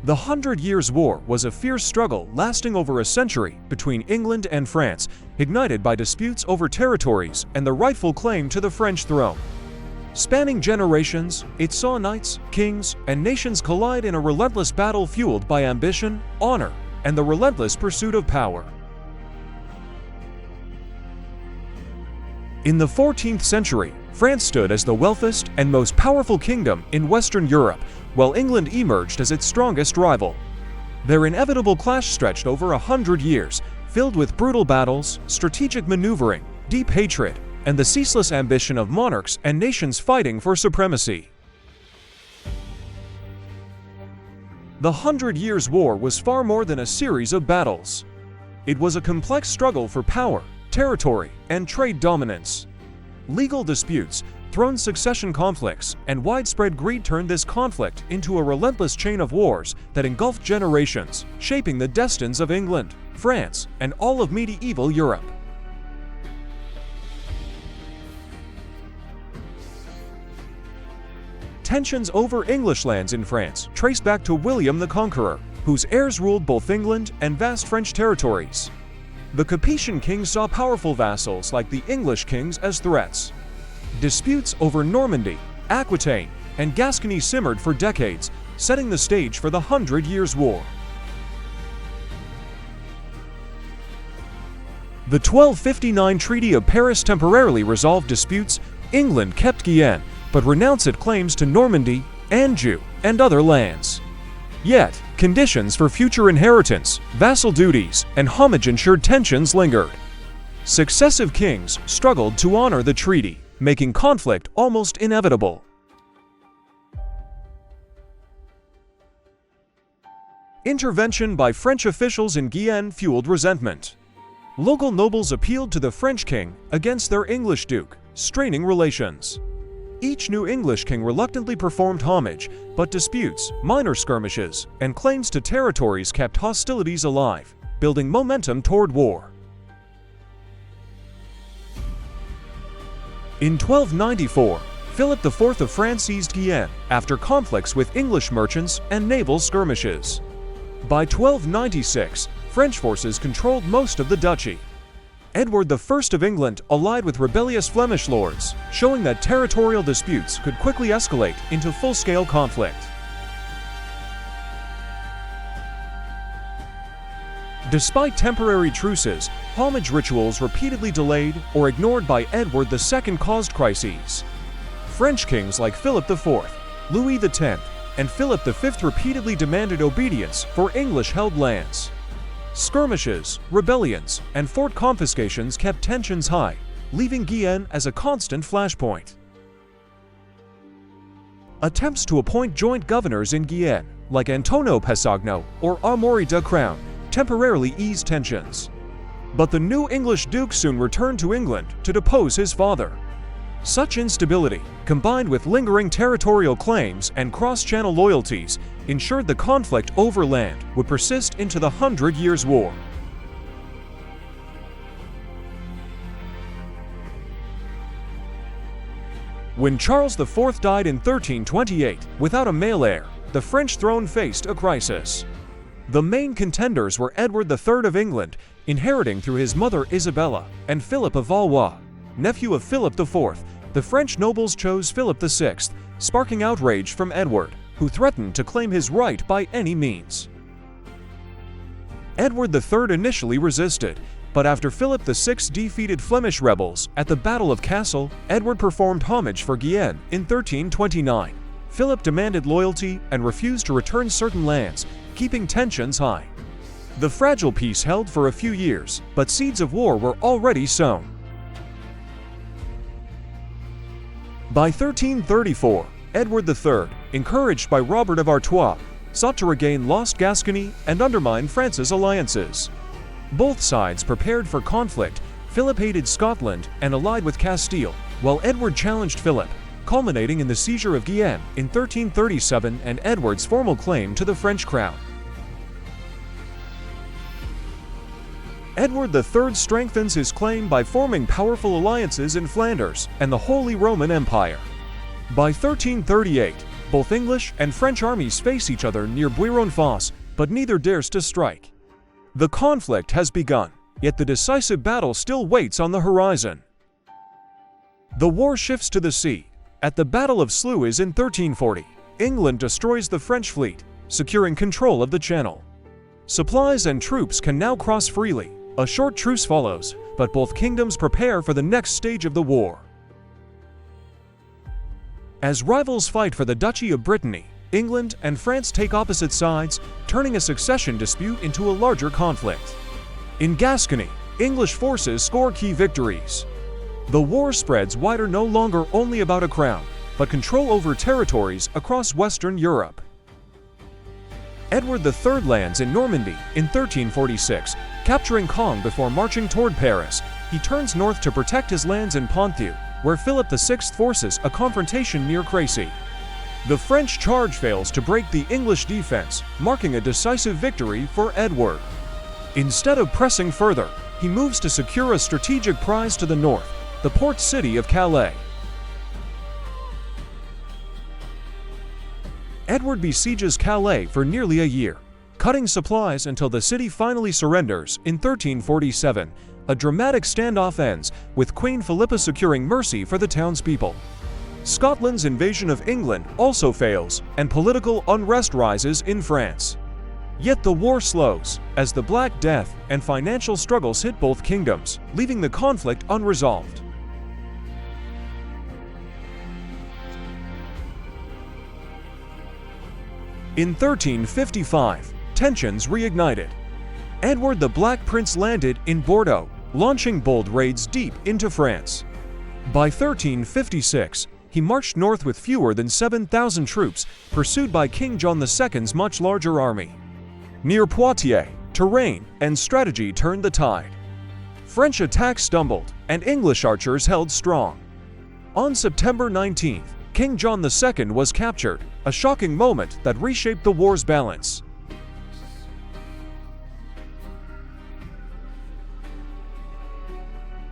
The 100 Years' War was a fierce struggle lasting over a century between England and France, ignited by disputes over territories and the rightful claim to the French throne. Spanning generations, it saw knights, kings, and nations collide in a relentless battle fueled by ambition, honor, and the relentless pursuit of power. In the 14th century, France stood as the wealthiest and most powerful kingdom in Western Europe, while England emerged as its strongest rival. Their inevitable clash stretched over 100 years, filled with brutal battles, strategic maneuvering, deep hatred, and the ceaseless ambition of monarchs and nations fighting for supremacy. The 100 Years' War was far more than a series of battles. It was a complex struggle for power, territory, and trade dominance. Legal disputes, throne succession conflicts, and widespread greed turned this conflict into a relentless chain of wars that engulfed generations, shaping the destinies of England, France, and all of medieval Europe. Tensions over English lands in France trace back to William the Conqueror, whose heirs ruled both England and vast French territories. The Capetian kings saw powerful vassals like the English kings as threats. Disputes over Normandy, Aquitaine, and Gascony simmered for decades, setting the stage for the 100 Years' War. The 1259 Treaty of Paris temporarily resolved disputes. England kept Guyenne, but renounced its claims to Normandy, Anjou, and other lands. Yet, conditions for future inheritance, vassal duties, and homage ensured tensions lingered. Successive kings struggled to honor the treaty, making conflict almost inevitable. Intervention by French officials in Guyenne fueled resentment. Local nobles appealed to the French king against their English duke, straining relations. Each new English king reluctantly performed homage, but disputes, minor skirmishes, and claims to territories kept hostilities alive, building momentum toward war. In 1294, Philip IV of France seized Guyenne after conflicts with English merchants and naval skirmishes. By 1296, French forces controlled most of the duchy. Edward I of England allied with rebellious Flemish lords, showing that territorial disputes could quickly escalate into full-scale conflict. Despite temporary truces, homage rituals repeatedly delayed or ignored by Edward II caused crises. French kings like Philip IV, Louis X, and Philip V repeatedly demanded obedience for English-held lands. Skirmishes, rebellions, and fort confiscations kept tensions high, leaving Guyenne as a constant flashpoint. Attempts to appoint joint governors in Guyenne, like Antonio Pessagno or Amaury de Crown, temporarily eased tensions. But the new English duke soon returned to England to depose his father. Such instability, combined with lingering territorial claims and cross-channel loyalties, ensured the conflict over land would persist into the 100 Years' War. When Charles IV died in 1328 without a male heir, the French throne faced a crisis. The main contenders were Edward III of England, inheriting through his mother Isabella, and Philip of Valois, nephew of Philip IV. The French nobles chose Philip VI, sparking outrage from Edward, who threatened to claim his right by any means. Edward III initially resisted, but after Philip VI defeated Flemish rebels at the Battle of Cassel, Edward performed homage for Guyenne in 1329. Philip demanded loyalty and refused to return certain lands, keeping tensions high. The fragile peace held for a few years, but seeds of war were already sown. By 1334, Edward III, encouraged by Robert of Artois, sought to regain lost Gascony and undermine France's alliances. Both sides prepared for conflict. Philip hated Scotland and allied with Castile, while Edward challenged Philip, culminating in the seizure of Guyenne in 1337 and Edward's formal claim to the French crown. Edward III strengthens his claim by forming powerful alliances in Flanders and the Holy Roman Empire. By 1338, Both English and French armies face each other near Buiron-Fosse, but neither dares to strike. The conflict has begun, yet the decisive battle still waits on the horizon. The war shifts to the sea. At the Battle of Sluis in 1340, England destroys the French fleet, securing control of the Channel. Supplies and troops can now cross freely. A short truce follows, but both kingdoms prepare for the next stage of the war. As rivals fight for the Duchy of Brittany, England and France take opposite sides, turning a succession dispute into a larger conflict. In Gascony, English forces score key victories. The war spreads wider, no longer only about a crown, but control over territories across Western Europe. Edward III lands in Normandy in 1346, capturing Caen before marching toward Paris. He turns north to protect his lands in Ponthieu, where Philip VI forces a confrontation near Crécy. The French charge fails to break the English defense, marking a decisive victory for Edward. Instead of pressing further, he moves to secure a strategic prize to the north, the port city of Calais. Edward besieges Calais for nearly a year, cutting supplies until the city finally surrenders in 1347. A dramatic standoff ends, with Queen Philippa securing mercy for the townspeople. Scotland's invasion of England also fails, and political unrest rises in France. Yet the war slows, as the Black Death and financial struggles hit both kingdoms, leaving the conflict unresolved. In 1355, tensions reignited. Edward the Black Prince landed in Bordeaux, launching bold raids deep into France. By 1356, he marched north with fewer than 7,000 troops, pursued by King John II's much larger army. Near Poitiers, terrain and strategy turned the tide. French attacks stumbled, and English archers held strong. On September 19th, King John II was captured, a shocking moment that reshaped the war's balance.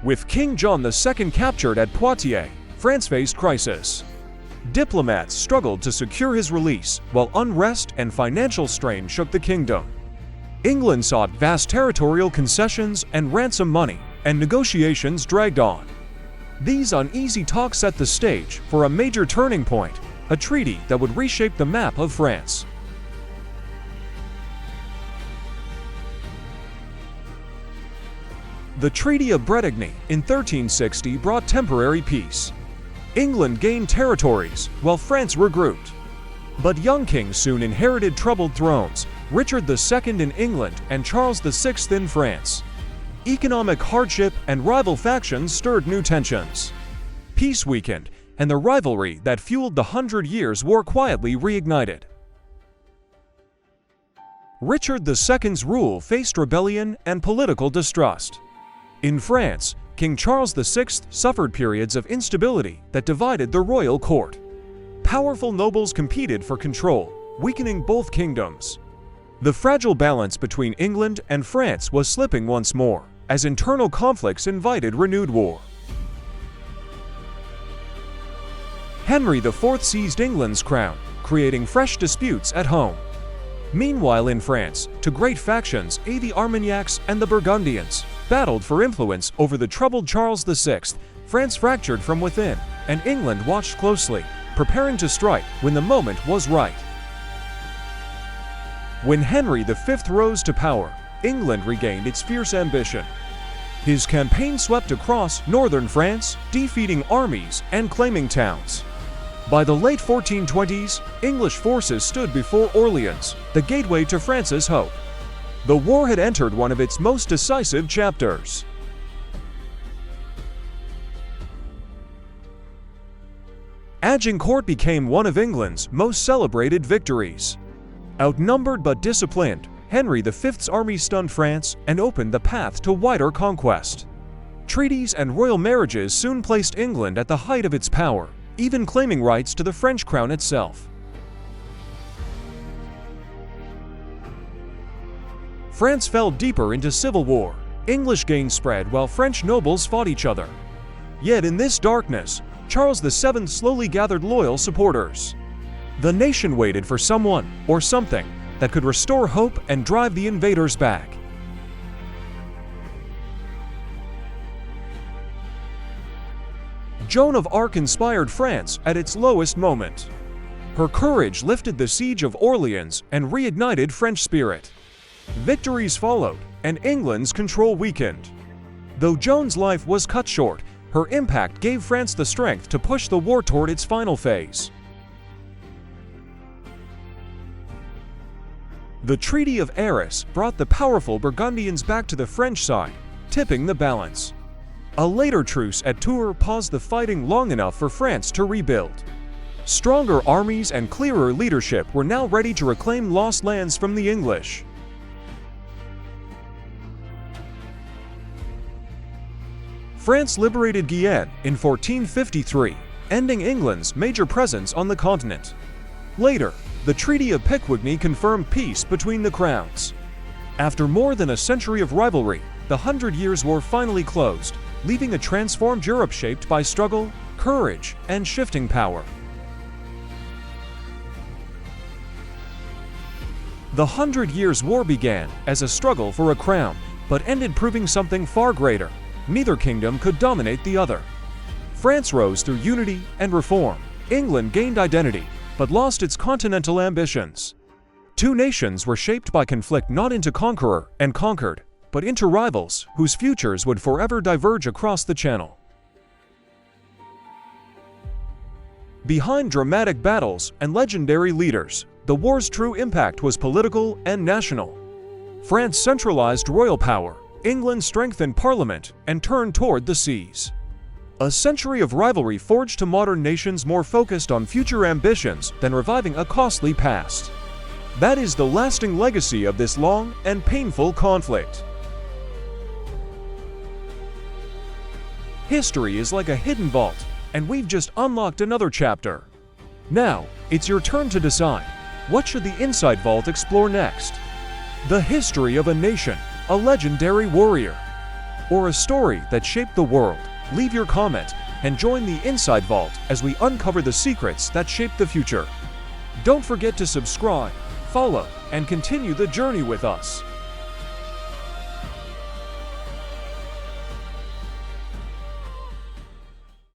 With King John II captured at Poitiers, France faced crisis. Diplomats struggled to secure his release, while unrest and financial strain shook the kingdom. England sought vast territorial concessions and ransom money, and negotiations dragged on. These uneasy talks set the stage for a major turning point, a treaty that would reshape the map of France. The Treaty of Bretigny in 1360 brought temporary peace. England gained territories, while France regrouped. But young kings soon inherited troubled thrones, Richard II in England and Charles VI in France. Economic hardship and rival factions stirred new tensions. Peace weakened, and the rivalry that fueled the 100 Years' War quietly reignited. Richard II's rule faced rebellion and political distrust. In France, King Charles VI suffered periods of instability that divided the royal court. Powerful nobles competed for control, weakening both kingdoms. The fragile balance between England and France was slipping once more, as internal conflicts invited renewed war. Henry IV seized England's crown, creating fresh disputes at home. Meanwhile in France, two great factions, the Armagnacs and the Burgundians, battled for influence over the troubled Charles VI. France fractured from within, and England watched closely, preparing to strike when the moment was right. When Henry V rose to power, England regained its fierce ambition. His campaign swept across northern France, defeating armies and claiming towns. By the late 1420s, English forces stood before Orleans, the gateway to France's hope. The war had entered one of its most decisive chapters. Agincourt became one of England's most celebrated victories. Outnumbered but disciplined, Henry V's army stunned France and opened the path to wider conquest. Treaties and royal marriages soon placed England at the height of its power, even claiming rights to the French crown itself. France fell deeper into civil war. English gains spread while French nobles fought each other. Yet in this darkness, Charles VII slowly gathered loyal supporters. The nation waited for someone or something that could restore hope and drive the invaders back. Joan of Arc inspired France at its lowest moment. Her courage lifted the siege of Orleans and reignited French spirit. Victories followed, and England's control weakened. Though Joan's life was cut short, her impact gave France the strength to push the war toward its final phase. The Treaty of Arras brought the powerful Burgundians back to the French side, tipping the balance. A later truce at Tours paused the fighting long enough for France to rebuild. Stronger armies and clearer leadership were now ready to reclaim lost lands from the English. France liberated Guyenne in 1453, ending England's major presence on the continent. Later, the Treaty of Picquigny confirmed peace between the crowns. After more than a century of rivalry, the 100 Years' War finally closed, leaving a transformed Europe shaped by struggle, courage, and shifting power. The 100 Years' War began as a struggle for a crown, but ended proving something far greater. Neither kingdom could dominate the other. France rose through unity and reform. England gained identity, but lost its continental ambitions. Two nations were shaped by conflict not into conqueror and conquered, but into rivals whose futures would forever diverge across the Channel. Behind dramatic battles and legendary leaders, the war's true impact was political and national. France centralized royal power, England strengthened parliament, and turned toward the seas. A century of rivalry forged two modern nations more focused on future ambitions than reviving a costly past. That is the lasting legacy of this long and painful conflict. History is like a hidden vault, and we've just unlocked another chapter. Now, it's your turn to decide. What should the Inside Vault explore next? The history of a nation, a legendary warrior, or a story that shaped the world? Leave your comment and join the Inside Vault as we uncover the secrets that shape the future. Don't forget to subscribe, follow, and continue the journey with us.